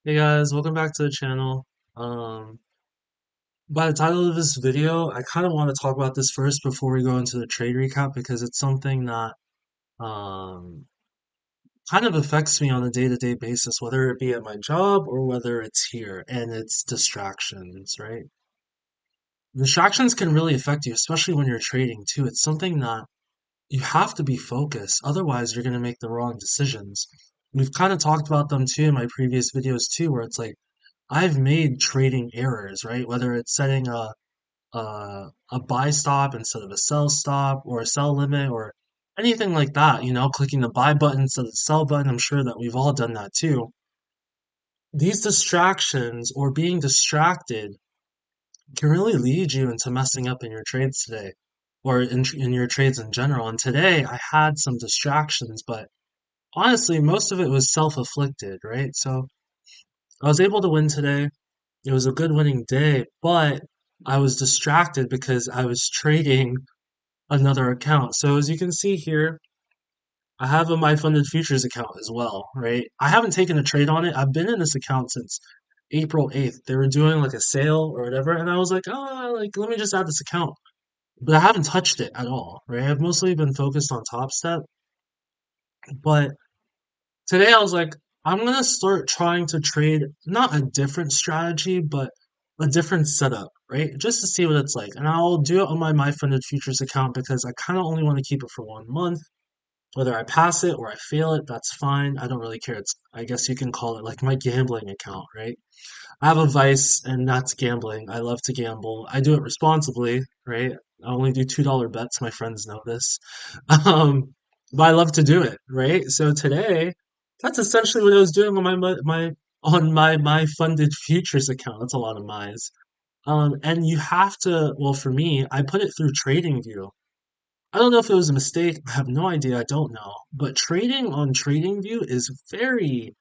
Hey guys, welcome back to the channel. Um, by the title of this video, I kind of want to talk about this first before we go into the trade recap because it's something that um, kind of affects me on a day-to-day basis, whether it be at my job or whether it's here, and it's distractions, right? Distractions can really affect you, especially when you're trading too. It's something that you have to be focused, otherwise you're going to make the wrong decisions. We've kind of talked about them too in my previous videos too, where it's like I've made trading errors, right? Whether it's setting a buy stop instead of a sell stop or a sell limit or anything like that, clicking the buy button instead of the sell button. I'm sure that we've all done that too. These distractions or being distracted can really lead you into messing up in your trades today or in your trades in general. And today I had some distractions, but honestly, most of it was self-afflicted, right? So I was able to win today. It was a good winning day, but I was distracted because I was trading another account. So as you can see here, I have a My Funded Futures account as well, right? I haven't taken a trade on it. I've been in this account since April 8th. They were doing like a sale or whatever, and I was like, oh, like let me just add this account. But I haven't touched it at all, right? I've mostly been focused on Top Step, but today I was like, I'm gonna start trying to trade not a different strategy, but a different setup, right? Just to see what it's like. And I'll do it on my MyFunded Futures account because I kind of only want to keep it for 1 month. Whether I pass it or I fail it, that's fine. I don't really care. It's, I guess you can call it like my gambling account, right? I have a vice, and that's gambling. I love to gamble. I do it responsibly, right? I only do $2 bets. My friends know this. Um, but I love to do it, right? So today, that's essentially what I was doing on my funded futures account. That's a lot of my's. And you have to, well, for me, I put it through TradingView. I don't know if it was a mistake. I have no idea. I don't know. But trading on TradingView is very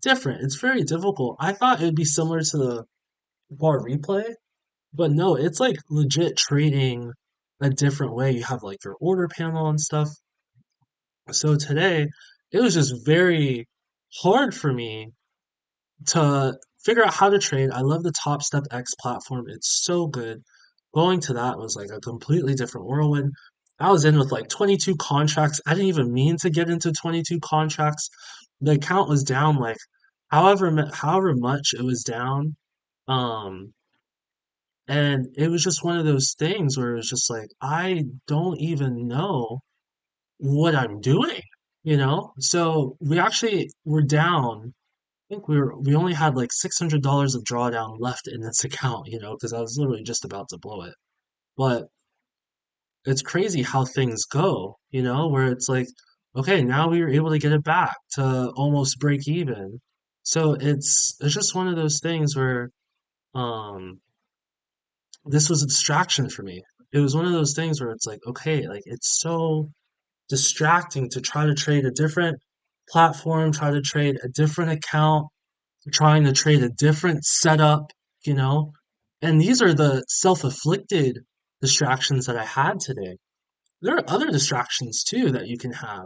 different. It's very difficult. I thought it would be similar to the bar replay, but no, it's like legit trading a different way. You have like your order panel and stuff. So today, it was just very hard for me to figure out how to trade. I love the Top Step X platform. It's so good. Going to that was like a completely different whirlwind. I was in with like 22 contracts. I didn't even mean to get into 22 contracts. The account was down like however much it was down. Um, and it was just one of those things where it was just like, I don't even know what I'm doing, you know? So we actually were down. I think we only had like $600 of drawdown left in this account, because I was literally just about to blow it. But it's crazy how things go, where it's like, okay, now we were able to get it back to almost break even. So it's just one of those things where um this was a distraction for me. It was one of those things where it's like, okay, like it's so distracting to try to trade a different platform, try to trade a different account, trying to trade a different setup, you know? And these are the self-afflicted distractions that I had today. There are other distractions too that you can have,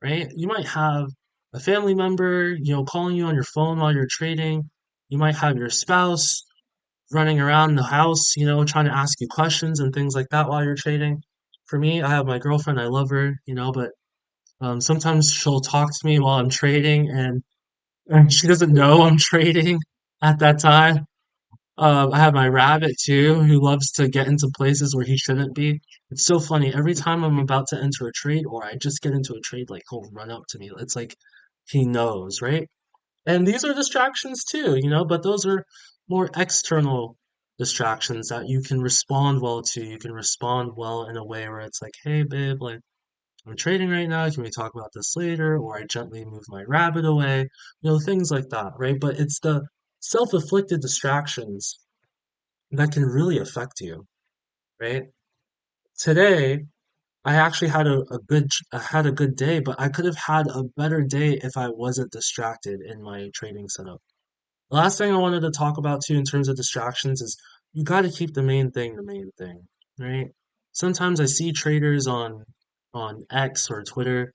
right? You might have a family member, calling you on your phone while you're trading. You might have your spouse running around the house, trying to ask you questions and things like that while you're trading. For me, I have my girlfriend, I love her, but sometimes she'll talk to me while I'm trading and she doesn't know I'm trading at that time. I have my rabbit too, who loves to get into places where he shouldn't be. It's so funny. Every time I'm about to enter a trade or I just get into a trade, like he'll run up to me. It's like he knows, right? And these are distractions too, but those are more external distractions that you can respond well to. You can respond well in a way where it's like, hey, babe, like I'm trading right now. Can we talk about this later? Or I gently move my rabbit away, things like that, right? But it's the self-afflicted distractions that can really affect you, right? Today, I actually had I had a good day, but I could have had a better day if I wasn't distracted in my trading setup. The last thing I wanted to talk about too in terms of distractions is you got to keep the main thing, right? Sometimes I see traders on X or Twitter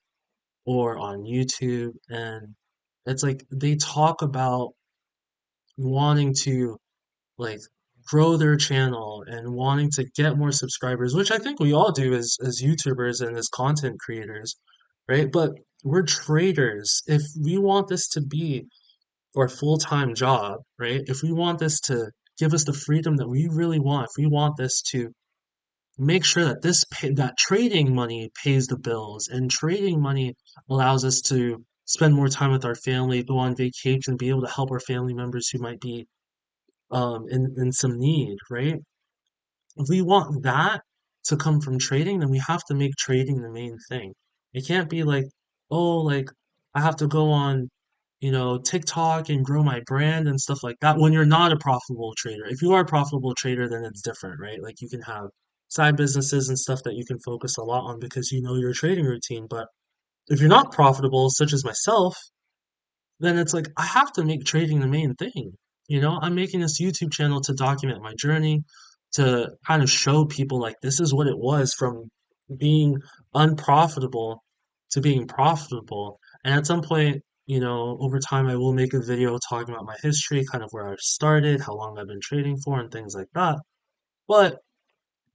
or on YouTube, and it's like they talk about wanting to like grow their channel and wanting to get more subscribers, which I think we all do as YouTubers and as content creators, right? But we're traders. If we want this to be our full-time job, right? If we want this to give us the freedom that we really want, if we want this to make sure that that trading money pays the bills and trading money allows us to spend more time with our family, go on vacation, be able to help our family members who might be in some need, right? If we want that to come from trading, then we have to make trading the main thing. It can't be like, oh, like I have to go on, TikTok and grow my brand and stuff like that when you're not a profitable trader. If you are a profitable trader, then it's different, right? Like you can have side businesses and stuff that you can focus a lot on because you know your trading routine. But if you're not profitable, such as myself, then it's like I have to make trading the main thing. I'm making this YouTube channel to document my journey, to kind of show people like this is what it was from being unprofitable to being profitable. And at some point, over time, I will make a video talking about my history, kind of where I started, how long I've been trading for, and things like that. But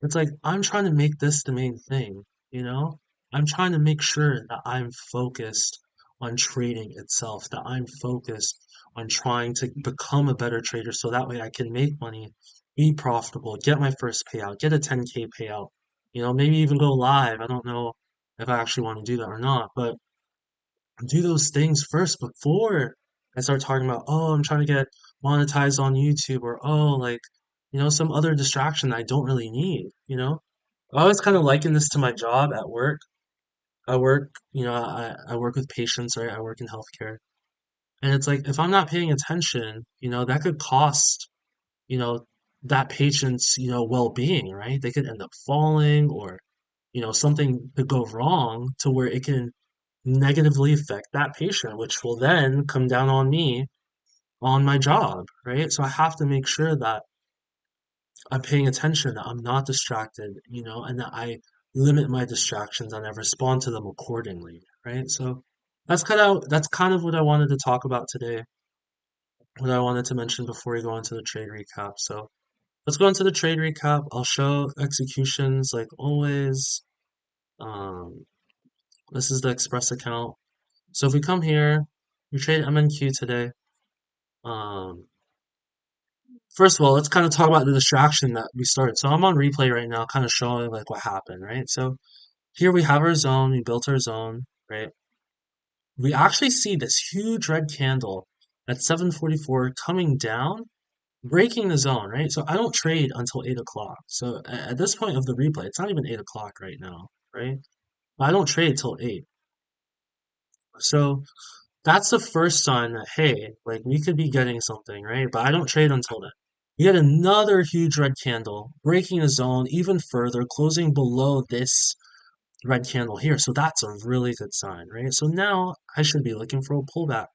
it's like I'm trying to make this the main thing, you know? I'm trying to make sure that I'm focused on trading itself, that I'm focused on trying to become a better trader so that way I can make money, be profitable, get my first payout, get a 10K payout, maybe even go live. I don't know if I actually want to do that or not, but do those things first before I start talking about, oh, I'm trying to get monetized on YouTube or, oh, like, some other distraction that I don't really need. I always kind of liken this to my job at work. I work with patients, right? I work in healthcare. And it's like, if I'm not paying attention, that could cost, you know, that patient's, well-being, right? They could end up falling or, something could go wrong to where it can negatively affect that patient, which will then come down on me on my job, right? So I have to make sure that I'm paying attention, that I'm not distracted, and that I limit my distractions and I respond to them accordingly, right? So that's kind of what I wanted to talk about today, what I wanted to mention before we go into the trade recap. So let's go into the trade recap. I'll show executions like always. Um, this is the Express account. So if we come here, we trade MNQ today. Um, First of all, let's kind of talk about the distraction that we started. So I'm on replay right now, kind of showing like what happened, right? So here we have our zone, we built our zone, right? We actually see this huge red candle at 7:44 coming down, breaking the zone, right? So I don't trade until 8 o'clock. So at this point of the replay, it's not even 8 o'clock right now, right? I don't trade till 8. So that's the first sign that, hey, like we could be getting something, right? But I don't trade until then. We had another huge red candle breaking the zone even further, closing below this red candle here. So that's a really good sign, right? So now I should be looking for a pullback.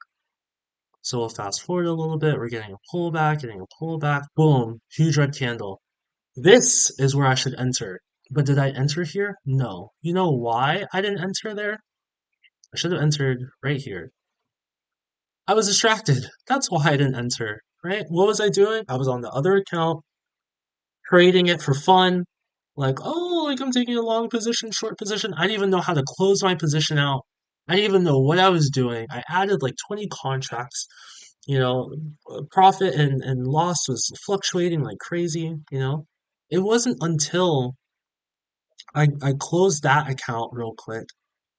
So we'll fast forward a little bit. We're getting a pullback. Boom, huge red candle. This is where I should enter. But did I enter here? No. You know why I didn't enter there? I should have entered right here. I was distracted. That's why I didn't enter, right? What was I doing? I was on the other account, trading it for fun. Like, oh, like I'm taking a long position, short position. I didn't even know how to close my position out. I didn't even know what I was doing. I added like 20 contracts. Profit and loss was fluctuating like crazy. It wasn't until I closed that account real quick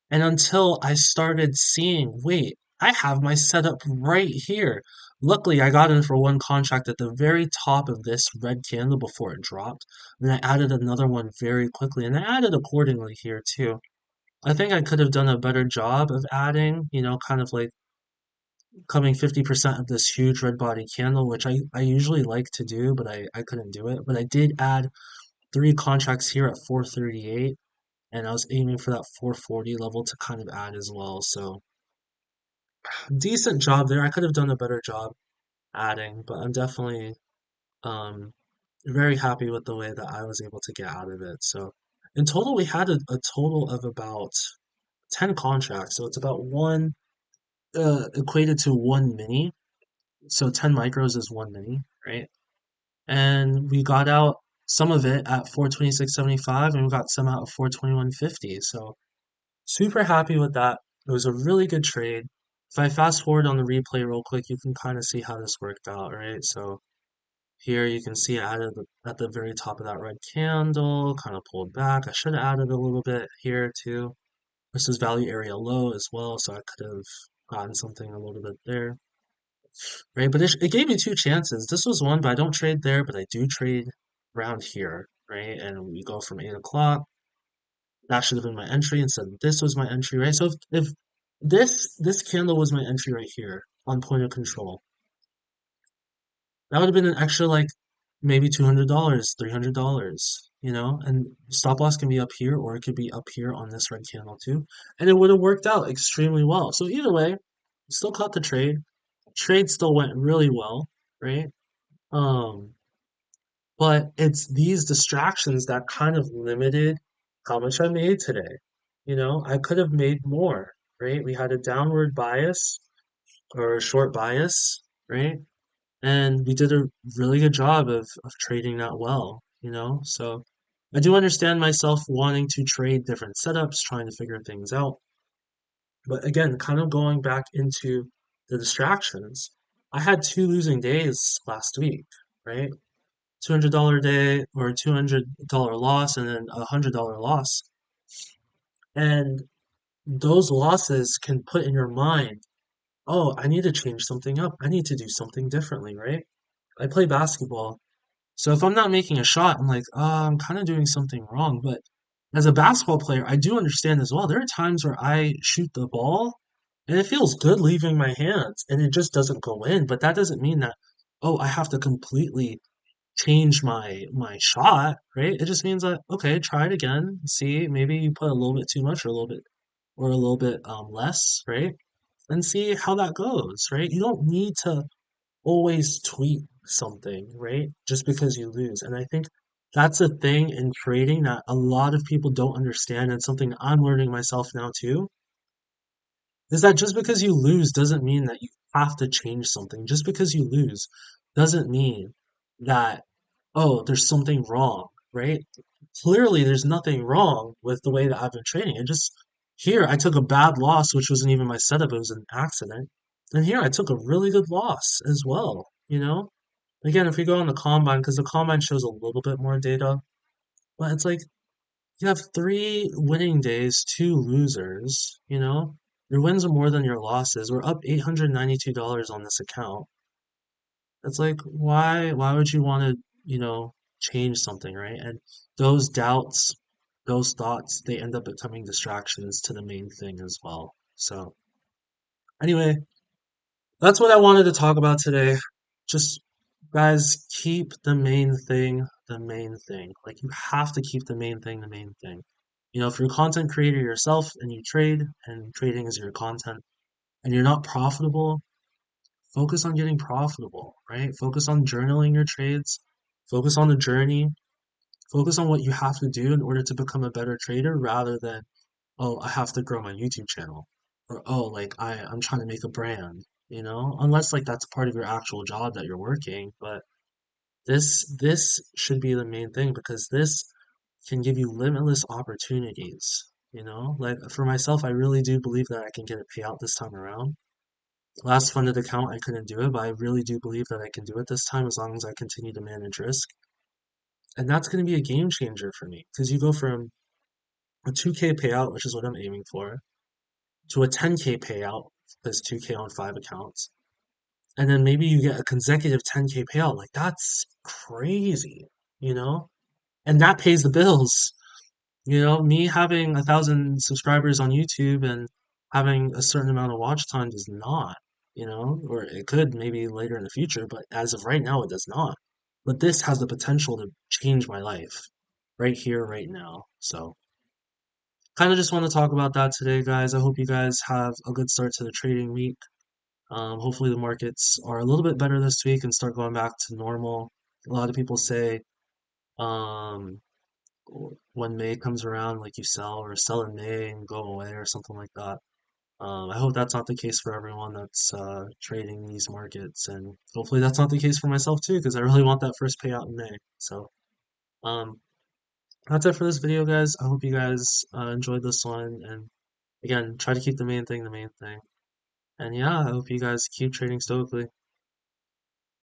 and until I started seeing, wait, I have my setup right here. Luckily, I got in for one contract at the very top of this red candle before it dropped. And I added another one very quickly. And I added accordingly here too. I think I could have done a better job of adding, kind of like coming 50% of this huge red body candle, which I usually like to do, but I couldn't do it. But I did add 3 contracts here at 438 and I was aiming for that 440 level to kind of add as well. So decent job there. I could have done a better job adding, but I'm definitely um, very happy with the way that I was able to get out of it. So in total, we had a total of about 10 contracts. So it's about one equated to one mini. So 10 micros is one mini, right? And we got out some of it at 426.75 and we got some out at 421.50. So super happy with that. It was a really good trade. If I fast forward on the replay real quick, you can kind of see how this worked out, right? So here you can see I added at the very top of that red candle, kind of pulled back. I should have added a little bit here too. This is value area low as well, so I could have gotten something a little bit there, right? But it gave me two chances. This was one, but I don't trade there, but I do trade around here, right? And we go from 8 o'clock. That should have been my entry instead of this was my entry, right? So if this candle was my entry right here on point of control, that would have been an extra like maybe $200, $300, and stop loss can be up here or it could be up here on this red candle too. And it would have worked out extremely well. So either way, still caught the trade. Trade still went really well, right? Um, but it's these distractions that kind of limited how much I made today. I could have made more, right? We had a downward bias or a short bias, right? And we did a really good job of trading that well, So I do understand myself wanting to trade different setups, trying to figure things out. But again, kind of going back into the distractions, I had two losing days last week, right? $200 day or a $200 loss and then $100 loss. And those losses can put in your mind, oh, I need to change something up. I need to do something differently, right? I play basketball. So if I'm not making a shot, I'm like, I'm kind of doing something wrong. But as a basketball player, I do understand as well. There are times where I shoot the ball and it feels good leaving my hands and it just doesn't go in. But that doesn't mean that, oh, I have to completely change my shot, right? It just means that, okay, try it again. See, maybe you put a little bit too much or a little bit less, right? And see how that goes, right? You don't need to always tweet something, right? Just because you lose. And I think that's a thing in trading that a lot of people don't understand, and something I'm learning myself now too, is that just because you lose doesn't mean that you have to change something. Just because you lose doesn't mean that, oh, there's something wrong, right? Clearly, there's nothing wrong with the way that I've been trading. It just, here, I took a bad loss, which wasn't even my setup, it was an accident. And here, I took a really good loss as well. Again, if we go on the combine, because the combine shows a little bit more data, but it's like you have three winning days, two losers. Your wins are more than your losses. We're up $892 on this account. It's like, why would you want to, change something, right? And those doubts, those thoughts, they end up becoming distractions to the main thing as well. So, anyway, that's what I wanted to talk about today. Just, guys, keep the main thing the main thing. Like, you have to keep the main thing the main thing. If you're a content creator yourself and you trade, and trading is your content, and you're not profitable, focus on getting profitable, right? Focus on journaling your trades, focus on the journey, focus on what you have to do in order to become a better trader rather than, oh, I have to grow my YouTube channel. Or, oh, like I'm trying to make a brand. Unless like that's part of your actual job that you're working. But this should be the main thing because this can give you limitless opportunities. Like for myself, I really do believe that I can get a payout this time around. Last funded account, I couldn't do it, but I really do believe that I can do it this time as long as I continue to manage risk. And that's going to be a game changer for me because you go from a 2K payout, which is what I'm aiming for, to a 10K payout, that's 2K on 5 accounts. And then maybe you get a consecutive 10K payout. Like that's crazy, you know? And that pays the bills. Me having 1,000 subscribers on YouTube and having a certain amount of watch time does not, or it could maybe later in the future, but as of right now, it does not. But this has the potential to change my life right here, right now. So, kind of just want to talk about that today, guys. I hope you guys have a good start to the trading week. Hopefully, the markets are a little bit better this week and start going back to normal. A lot of people say, um, when May comes around, like you sell or sell in May and go away or something like that. I hope that's not the case for everyone that's trading these markets, and hopefully that's not the case for myself too, because I really want that first payout in May. So, um, that's it for this video, guys. I hope you guys enjoyed this one, and again, try to keep the main thing the main thing. And yeah, I hope you guys keep trading stoically.